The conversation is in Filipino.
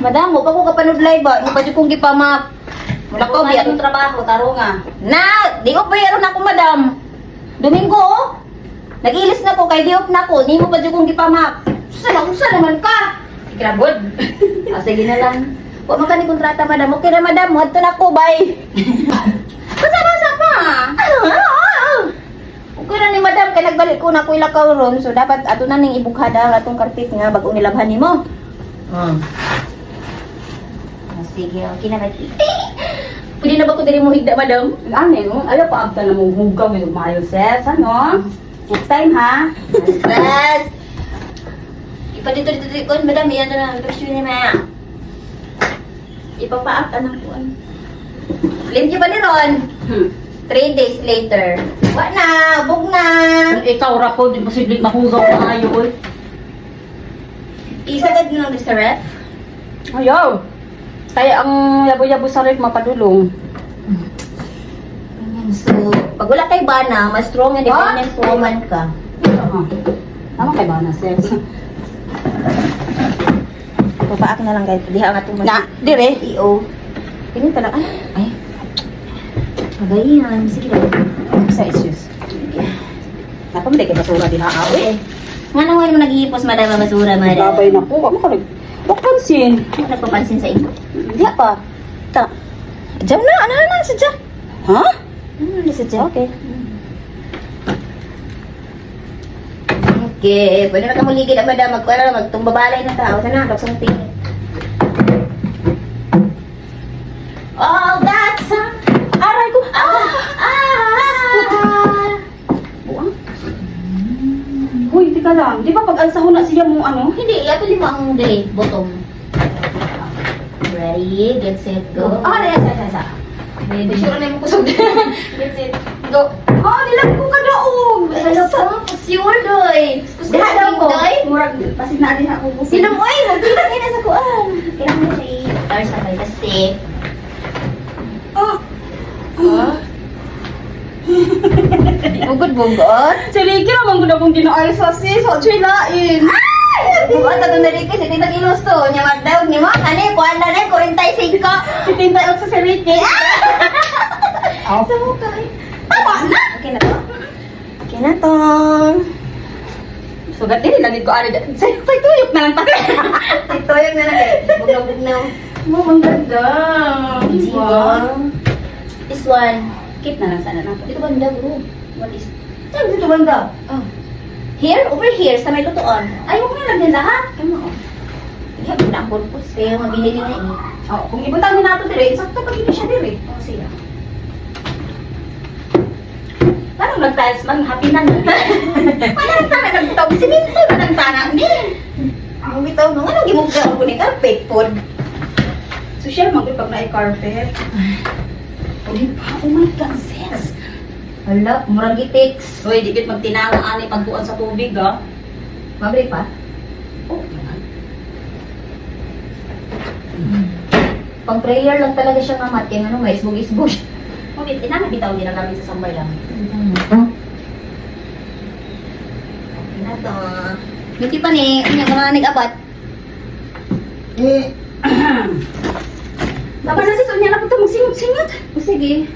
Madam, mo pa ko kapanudlay ba? Mo pa jud kong gipamak. Wala ko biya yung trabaho, taro nga. na, di ko bayaron ako, madam. Domingo, oh. Nag-ilis na ko, kay diop na ko. Ni mo pa dyan kong gipamak. Usa naman ka. Ikrabod. Sige na lang. Huwag man ka ni kontrata, madam. Okay na, madam. Huwag na ko, bye. Basa-basa pa. Okay na ni madam, kaya nagbalik ko na ko ilakaw ron. So, dapat ato na ning ibukhada ang atong karpet nga bago nilabhan ni mo. Sige, okay na, madam. Pwede na ba ko diri mo higda, madam? Ano no? Ayaw pa agta na mong hugaw may umayo, sis. Ano? Next time, ha? Yes! Ipadito ko, madam, yan na lang. Picture niya, ma. Ipapaak ka ng kuwan. Limpyo ba ni Ron? 3 days later. Wa na, bug na. Kung ikaw rapo, di posibleng mahugaw na kayo, boy. Isagad na lang sa ref. Ayaw. Kaya ang yabo-yabo sa ref mapadulong. So, pag wala kay bana, mas strong and independent woman ka. Tama kay ba na, sis? Ipapaak na lang guys. Diha nga itong Na, dire. CEO. Ganyan pala. Ay. Magayan. Sige lang. Sa issues. Napamday kay basura din ha, awi. Nga naman mo naghihipos, madam, ang basura, madam. Babay na po. Ano ka rin? Bakpansin. Ano nagpapansin sa inyo? Diya pa. Ta. Diyan na. Ano na sa dyan? Ha? Ano sa dyan? Okay. Okay, pwede na ka muligid ang madam. Magtumbabalay ng tao. Sana, kapsang tingin. All that sun. Aray ko. Buang. Uy, tika lang. Di ba pag alsa ko na siya mong ano? Hindi, yato lima ang delay. Bottom. Ready, get set, go. Sa. Ready, sure na yung kusog. Get set, go. Nilang ko ka daog. Hello po, sure, doy. Diha daw ko. Doy? Murag, pasin na din ako. Sinong oy, magbilang ina sa kuan. Kailangan mo siya i-stars na kayo kasi. Bugod-bugod. Si Ricky naman ko na kung ginaayos sa sis. Sa chilain. Bugod na doon Ricky, si Tita Kilos to. Nya magdaog ni mo, kani, kuan na rin, 45. Si Tinta yung sa si Ricky. Sa mukha eh. Tama na! Okay na to. Okay na to. So, gati lagi ko ano dyan. Say tuyok na lang pa. Ito yung na lang eh. Bugnaw-bugnaw. Ang ganda. This one. Keep na lang sana na. Dito banda, bro. What is? Saan dito banda? Oh. Here? Over here, sa may lutoan. Ayaw ko na lang din lahat. Ano? Iya, na ang purpose. Kaya nga binili na eh. Oh, kung ibutang nato dire, sakto pag hindi siya dire. Oh, siya. Parang nag-tiles man, happy na. Walang tana nagtawag. Siminto na ng tana. Hindi. Ang bitaw nung ano, gimugda ko ni carpet pod. Social man pag na-carpet. Oh my God, sis. Hala, murag itix. Hoy, dikit magtinangan ani pagbuan sa tubig, ha? Mabri pa? Oh, Pang prayer lang talaga siya mamat. Kaya ano, may isbog-isbog. okay, tinangan bitaw din ang gamit sa sambay lang. Okay na to. Hindi pa ni, yung mga nag-apat. Dapat na sis, unya na po ito magsingot-singot. O sige.